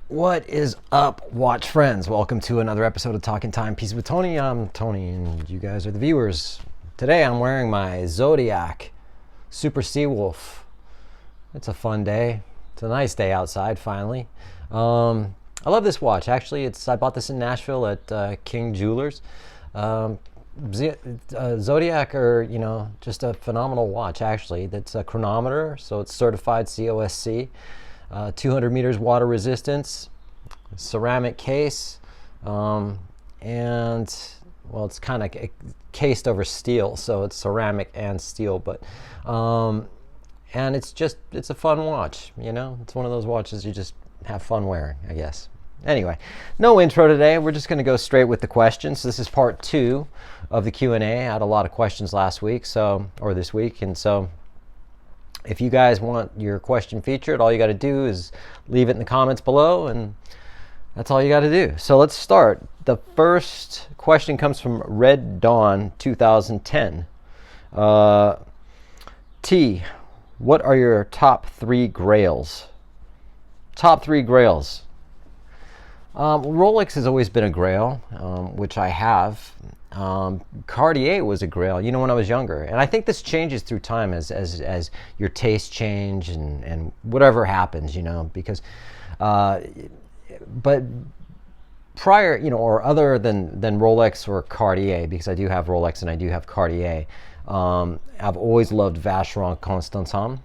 What is up, watch friends? Welcome to another episode of Talking Time Pieces with Tony. I'm Tony, and you guys are the viewers. Today I'm wearing my Zodiac Super Seawolf. It's a fun day. It's a nice day outside, finally. I love this watch. Actually, I bought this in Nashville at King Jewelers. Zodiac are, just a phenomenal watch, actually. That's a chronometer, so it's certified COSC. 200 meters water resistance, ceramic case, and well, it's kind of cased over steel, so it's ceramic and steel, but and it's a fun watch. It's one of those watches you just have fun wearing, I guess. Anyway, no intro today. We're just going to go straight with the questions. This is part 2 of the Q&A. I had a lot of questions last week, or this week, and so if you guys want your question featured, all you got to do is leave it in the comments below, and that's all you got to do. So let's start. The first question comes from Red Dawn 2010. T, what are your top 3 grails? Top 3 grails. Rolex has always been a grail, which I have. Cartier was a grail, when I was younger. And I think this changes through time as your tastes change and whatever happens, because, but prior, or other than Rolex or Cartier, because I do have Rolex and I do have Cartier, I've always loved Vacheron Constantin.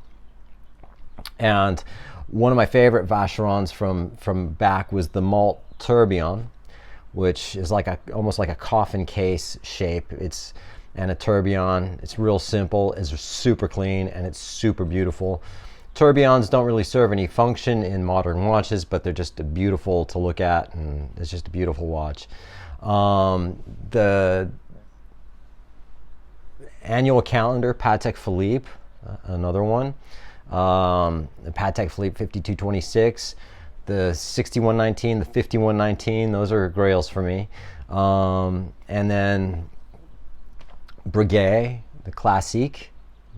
And one of my favorite Vacherons from back was the Malt Tourbillon, which is almost like a coffin case shape. And a tourbillon. It's real simple, it's super clean, and it's super beautiful. Tourbillons don't really serve any function in modern watches, but they're just beautiful to look at, and it's just a beautiful watch. The annual calendar, Patek Philippe, another one. The Patek Philippe 5226. The 6119, the 5119, those are grails for me. And then Breguet, the Classique,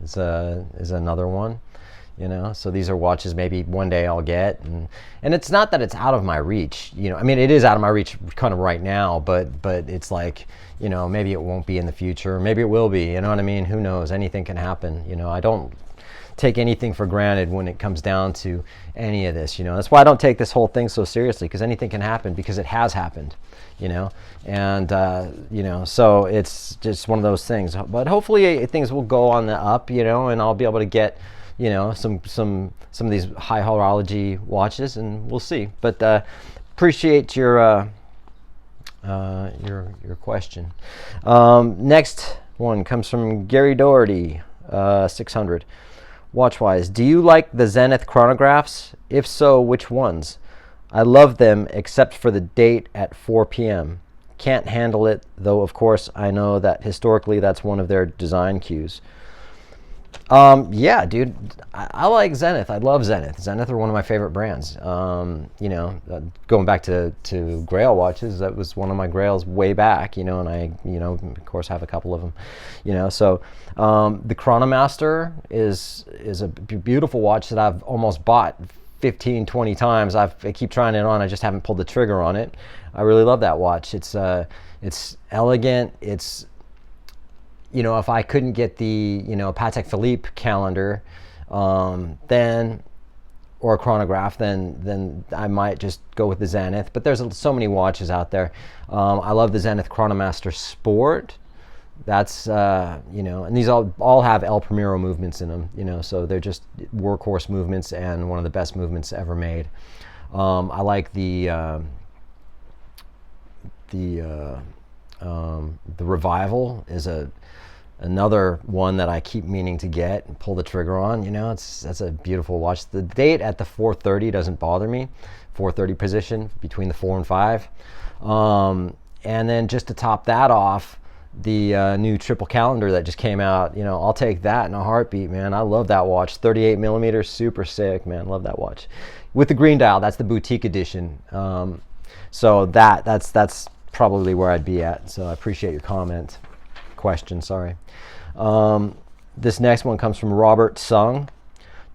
is another one. So these are watches maybe one day I'll get, and it's not that it's out of my reach. It is out of my reach kind of right now, but it's like, maybe it won't be in the future, maybe it will be. You know what I mean? Who knows? Anything can happen. I don't take anything for granted when it comes down to any of this. That's why I don't take this whole thing so seriously, because anything can happen, because it has happened. And so it's just one of those things. But hopefully things will go on the up, and I'll be able to get some of these high horology watches, and we'll see. But appreciate your question. Next one comes from Gary Doherty, 600. Watch-wise, do you like the Zenith chronographs? If so, which ones? I love them except for the date at 4 p.m. Can't handle it, though of course I know that historically that's one of their design cues. Yeah, dude, I like Zenith. I love Zenith. Zenith are one of my favorite brands. Going back to Grail watches, that was one of my Grails way back, and I, of course have a couple of them, so the Chronomaster is a beautiful watch that I've almost bought 15, 20 times. I keep trying it on. I just haven't pulled the trigger on it. I really love that watch. It's elegant. It's, if I couldn't get the, Patek Philippe calendar, then, or a chronograph, then I might just go with the Zenith. But there's so many watches out there. I love the Zenith Chronomaster Sport. That's, and these all have El Primero movements in them, so they're just workhorse movements and one of the best movements ever made. I like the Revival is another one that I keep meaning to get and pull the trigger on. That's a beautiful watch. The date at the 4:30 doesn't bother me. 4:30 position between the 4 and 5. And then just to top that off, the new triple calendar that just came out, I'll take that in a heartbeat, man. I love that watch. 38 millimeters, super sick, man. Love that watch. With the green dial, that's the boutique edition. So that's probably where I'd be at. So I appreciate your question, sorry. This next one comes from Robert Sung,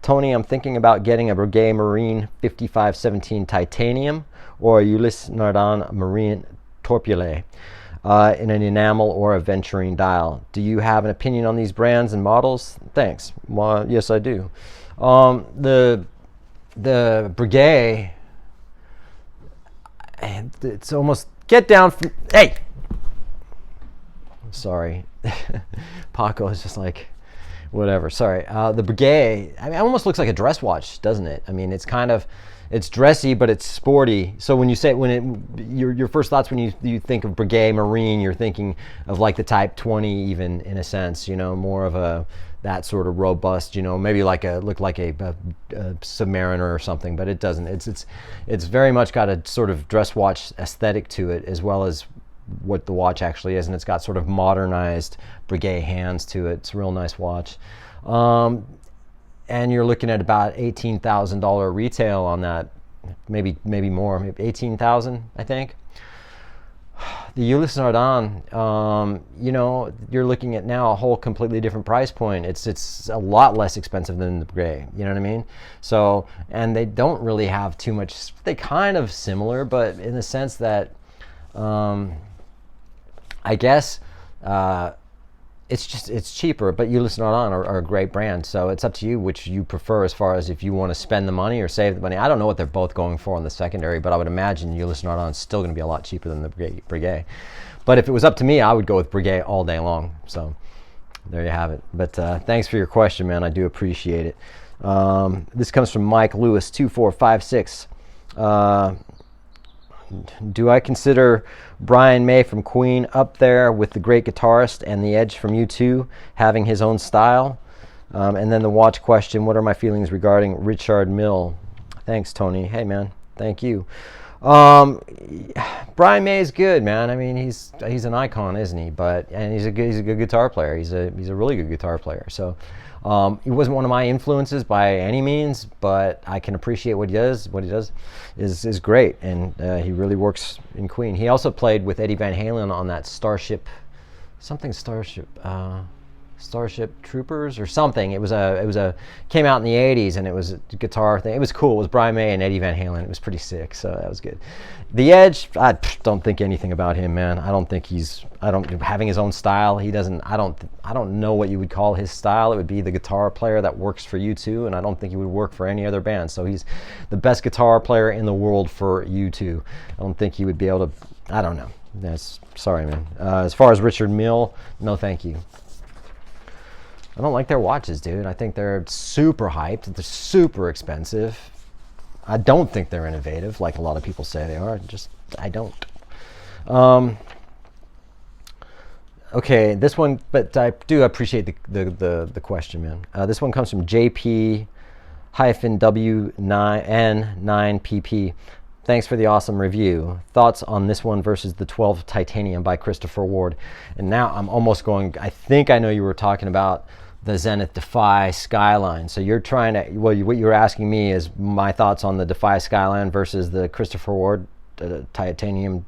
Tony, I'm thinking about getting a Breguet Marine 5517 titanium or a Ulysse Nardin Marine Torpille in an enamel or a venturine dial. Do you have an opinion on these brands and models? Thanks. Well, yes, I do. The Breguet, it's almost, get down from, hey! Sorry. Paco is just like, whatever. Sorry. The Breguet, I mean, it almost looks like a dress watch, doesn't it? I mean, it's kind of, it's dressy, but it's sporty. So when you say, your first thoughts when you think of Breguet Marine, you're thinking of like the Type 20, even in a sense, you know, more of that sort of robust, you know, maybe like a Submariner or something, but it doesn't. It's very much got a sort of dress watch aesthetic to it, as well as what the watch actually is, and it's got sort of modernized Breguet hands to it. It's a real nice watch. And you're looking at about $18,000 retail on that, maybe more, maybe 18,000, I think. The Ulysse Nardin, you know, you're looking at now a whole completely different price point. It's a lot less expensive than the Breguet, you know what I mean? So, and they don't really have too much, they kind of similar, but in the sense that, I guess, it's cheaper, but Ulysse Nardin are a great brand, so it's up to you which you prefer as far as if you want to spend the money or save the money. I don't know what they're both going for on the secondary, but I would imagine Ulysse Nardin is still going to be a lot cheaper than the Breguet. But if it was up to me, I would go with Breguet all day long. So there you have it. But thanks for your question, man. I do appreciate it. This comes from Mike Lewis 2456. Do I consider Brian May from Queen up there with the great guitarist and the Edge from U2 having his own style? And then the watch question, what are my feelings regarding Richard Mille? Thanks, Tony. Hey, man. Thank you. Brian May is good, man. I mean, he's an icon, isn't he? And he's a good guitar player. He's a really good guitar player. So he wasn't one of my influences by any means, but I can appreciate what he does. What he does is great, and he really works in Queen. He also played with Eddie Van Halen on that Starship Troopers or something. It was came out in the 80s, and it was a guitar thing. It was cool. It was Brian May and Eddie Van Halen. It was pretty sick, so that was good. The Edge, I don't think anything about him, man. I don't think having his own style. He doesn't. I don't know what you would call his style. It would be the guitar player that works for U2, and I don't think he would work for any other band. So he's the best guitar player in the world for U2. I don't think he would be able to. I don't know. Sorry, man. As far as Richard Mille, no, thank you. I don't like their watches, dude. I think they're super hyped. They're super expensive. I don't think they're innovative like a lot of people say they are. I don't. Okay, this one, but I do appreciate the question, man. This one comes from JP-W9N9PP. Thanks for the awesome review. Thoughts on this one versus the 12 Titanium by Christopher Ward. And now I'm almost going, I think I know you were talking about the Zenith Defy Skyline. So you're trying to, well, what you're asking me is my thoughts on the Defy Skyline versus the Christopher Ward Titanium,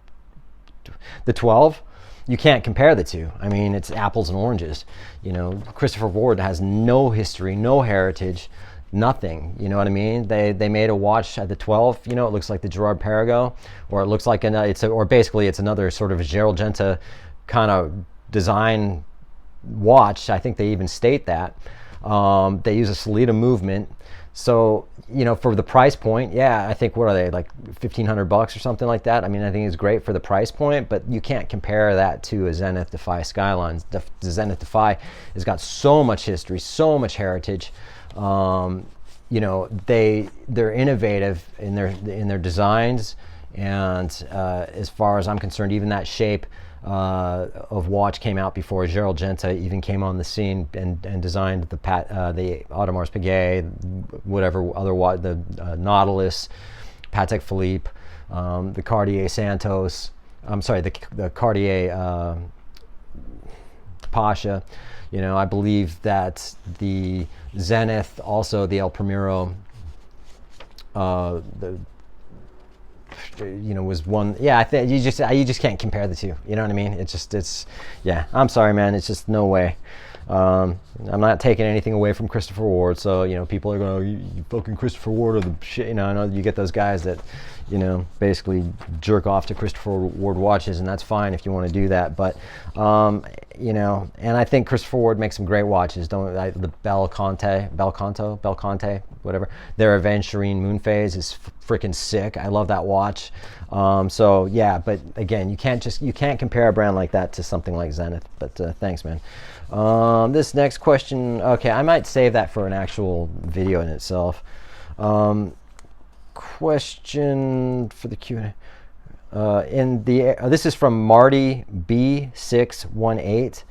the 12. You can't compare the two. I mean, it's apples and oranges. You know, Christopher Ward has no history, no heritage, nothing. You know what I mean? They made a watch at the 12. You know, it looks like the Gerard Perregaux, or it looks like basically it's another sort of Gerald Genta kind of design watch. I think they even state that. They use a Solita movement. So, you know, for the price point, yeah, I think, what are they, like $1,500 or something like that? I mean, I think it's great for the price point, but you can't compare that to a Zenith Defy Skyline. The Zenith Defy has got so much history, so much heritage. You know, they're innovative in their designs, and as far as I'm concerned, even that shape of watch came out before Gerald Genta even came on the scene and designed the Audemars Piguet, whatever other watch, the Nautilus, Patek Philippe, the Cartier Santos. I'm sorry, the Cartier Pasha. You know, I believe that the Zenith, also the El Primero, was one. Yeah, I think you just can't compare the two. You know what I mean? Yeah. I'm sorry, man. It's just no way. I'm not taking anything away from Christopher Ward, so people are going, oh, you fucking Christopher Ward or the shit. I know you get those guys that basically jerk off to Christopher Ward watches, and that's fine if you want to do that. But and I think Christopher Ward makes some great watches. The Belcanto, whatever. Their Aventurine Moon Phase is freaking sick. I love that watch. So yeah, but again, you can't compare a brand like that to something like Zenith. But thanks, man. This next question, okay, I might save that for an actual video in itself. Question for the Q&A. This is from Marty B618.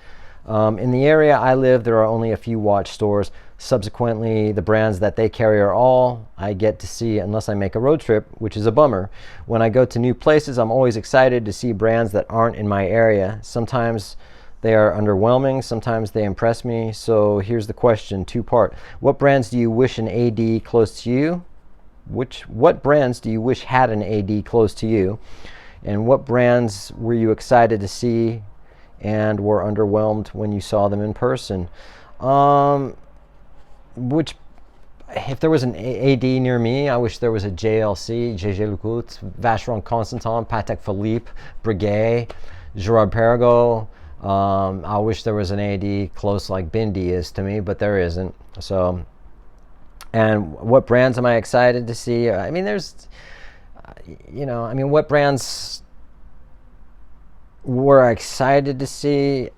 In the area I live, there are only a few watch stores. Subsequently, the brands that they carry are all I get to see unless I make a road trip, which is a bummer. When I go to new places, I'm always excited to see brands that aren't in my area. Sometimes they are underwhelming, sometimes they impress me. So here's the question, two-part. What brands do you wish an AD close to you? What brands do you wish had an AD close to you? And what brands were you excited to see and were underwhelmed when you saw them in person? If there was an AD near me, I wish there was a JLC, JG Lecoultre, Vacheron Constantin, Patek Philippe, Breguet, Gerard Perregaux. I wish there was an AD close like Bindi is to me, but there isn't. So, and what brands am I excited to see? I mean, what brands were I excited to see?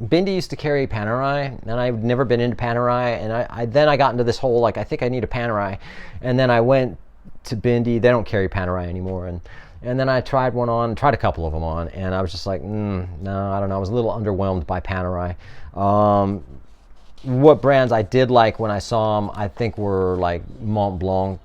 Bindi used to carry Panerai, and I've never been into Panerai, and then I got into this whole, I think I need a Panerai, and then I went to Bindi. They don't carry Panerai anymore, and then I tried a couple of them on, and I was just like, no, I don't know. I was a little underwhelmed by Panerai. What brands I did like when I saw them, I think were like Mont Blanc.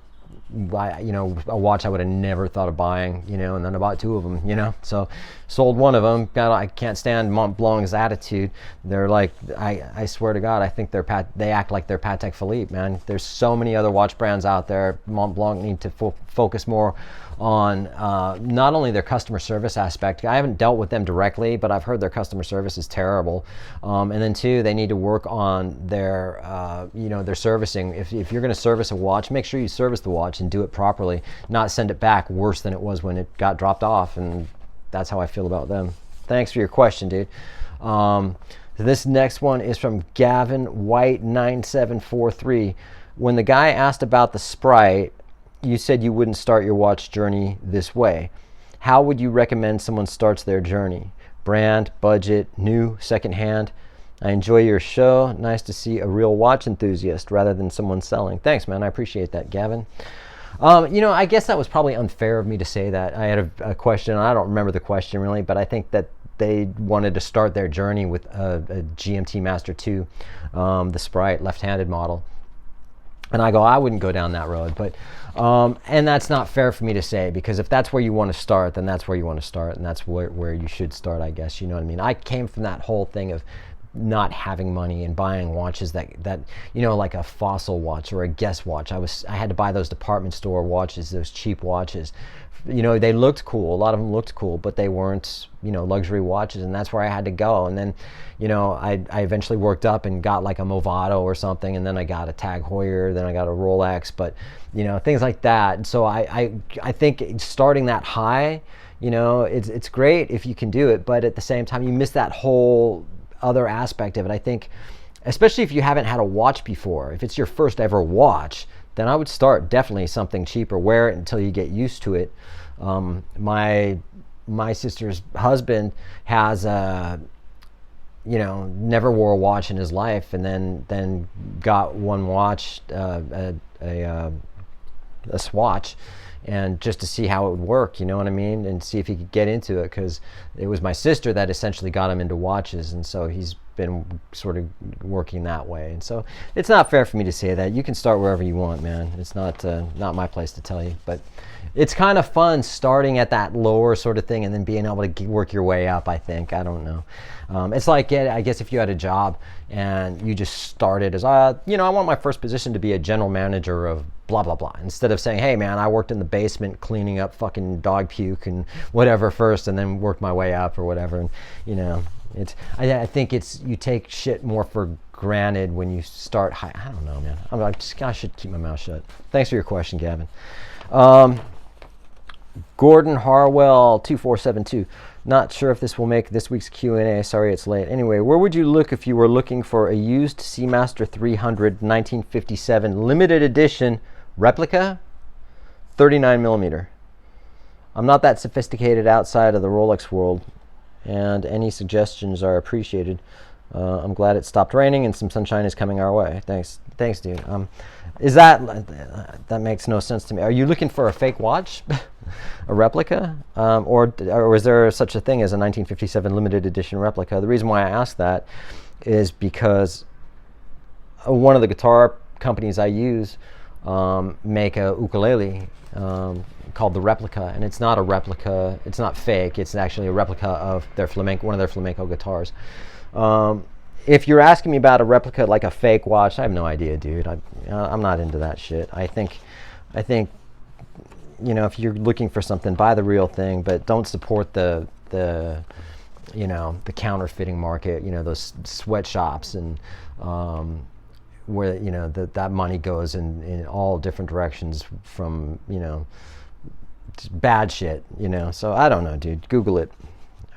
A watch I would have never thought of buying, and then I bought two of them, so sold one of them. God, I can't stand Mont Blanc's attitude. They're like, I swear to God, I think they act like they're Patek Philippe, man. There's so many other watch brands out there. Mont Blanc need to focus more on not only their customer service aspect. I haven't dealt with them directly, but I've heard their customer service is terrible. And then two, they need to work on their their servicing. If you're going to service a watch, make sure you service the watch and do it properly, not send it back worse than it was when it got dropped off. And that's how I feel about them. Thanks for your question, dude. This next one is from Gavin White 9743. When the guy asked about the Sprite, you said you wouldn't start your watch journey this way. How would you recommend someone starts their journey? Brand, budget, new, secondhand? I enjoy your show. Nice to see a real watch enthusiast rather than someone selling. Thanks, man. I appreciate that, Gavin. I guess that was probably unfair of me to say that. I had a question. I don't remember the question really, but I think that they wanted to start their journey with a GMT Master 2, the Sprite left-handed model. And I go, I wouldn't go down that road. But and that's not fair for me to say, because if that's where you want to start, then that's where you want to start, and that's where you should start, I guess. You know what I mean? I came from that whole thing of not having money and buying watches that like a Fossil watch or a Guess watch. I had to buy those department store watches, those cheap watches. They looked cool. A lot of them looked cool, but they weren't, luxury watches, and that's where I had to go. And then, I eventually worked up and got like a Movado or something, and then I got a Tag Heuer, then I got a Rolex, but, things like that. And so I think starting that high, it's great if you can do it, but at the same time, you miss that whole other aspect of it. I think, especially if you haven't had a watch before, if it's your first ever watch, then I would start definitely something cheaper. Wear it until you get used to it. My sister's husband has never wore a watch in his life, and then got one watch, a Swatch, and just to see how it would work, you know what I mean, and see if he could get into it, because it was my sister that essentially got him into watches, and so he's been sort of working that way. And so it's not fair for me to say that. You can start wherever you want, man. It's not my place to tell you, but it's kind of fun starting at that lower sort of thing and then being able to work your way up, I think. I don't know. It's like, I guess if you had a job and you just started as, I want my first position to be a general manager of blah, blah, blah. Instead of saying, hey, man, I worked in the basement cleaning up fucking dog puke and whatever first, and then worked my way up or whatever. And, I think it's, you take shit more for granted when you start high. I don't know, man. I should keep my mouth shut. Thanks for your question, Gavin. Gordon Harwell 2472. Not sure if this will make this week's Q&A. Sorry it's late. Anyway, where would you look if you were looking for a used Seamaster 300 1957 limited edition replica 39 millimeter? I'm not that sophisticated outside of the Rolex world, and any suggestions are appreciated. I'm glad it stopped raining and some sunshine is coming our way. Thanks, dude. Is that makes no sense to me. Are you looking for a fake watch, a replica, or is there such a thing as a 1957 limited edition replica? The reason why I ask that is because one of the guitar companies I use make a ukulele called the Replica, and it's not a replica. It's not fake. It's actually a replica of their one of their flamenco guitars. If you're asking me about a replica, like a fake watch, I have no idea, dude. I'm not into that shit. I think, you know, if you're looking for something, buy the real thing, but don't support the you know, the counterfeiting market. You know, those sweatshops and where, you know, that money goes in all different directions from, you know, bad shit. You know, so I don't know, dude. Google it.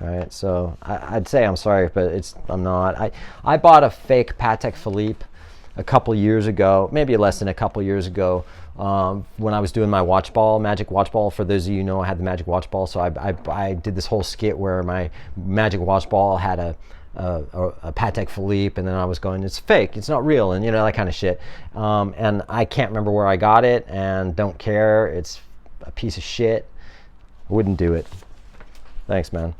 All right, so I'd say I'm sorry, but I'm not. I bought a fake Patek Philippe a couple years ago, maybe less than a couple years ago, when I was doing my watch ball, magic watch ball. For those of you who know, I had the magic watch ball, so I did this whole skit where my magic watch ball had a Patek Philippe, and then I was going, it's fake, it's not real, and you know, that kind of shit. And I can't remember where I got it, and don't care. It's a piece of shit. Wouldn't do it. Thanks, man.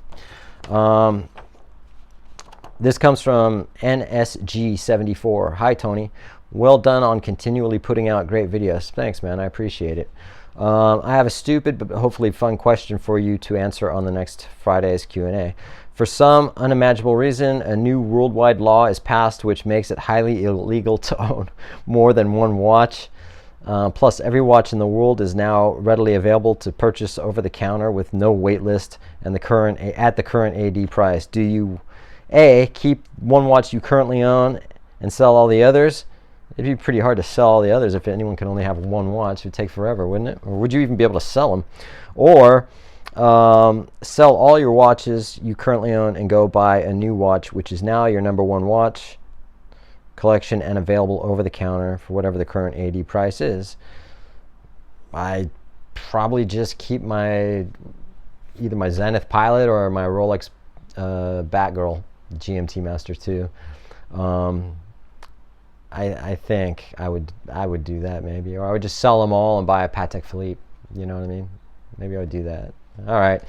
This comes from NSG74. Hi, Tony. Well done on continually putting out great videos. Thanks, man. I appreciate it. I have a stupid but hopefully fun question for you to answer on the next Friday's Q&A. For some unimaginable reason, a new worldwide law is passed which makes it highly illegal to own more than one watch. Plus, every watch in the world is now readily available to purchase over the counter with no wait list and at the current AD price. Do you A, keep one watch you currently own and sell all the others? It'd be pretty hard to sell all the others if anyone could only have one watch. It would take forever, wouldn't it? Or would you even be able to sell them? Or sell all your watches you currently own and go buy a new watch, which is now your number one watch collection and available over the counter for whatever the current AD price is. I probably just keep either my Zenith Pilot or my Rolex Batgirl GMT Master 2. I think I would do that maybe, or I would just sell them all and buy a Patek Philippe. You know what I mean? Maybe I would do that. All right,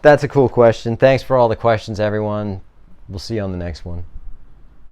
that's a cool question. Thanks for all the questions, everyone. We'll see you on the next one.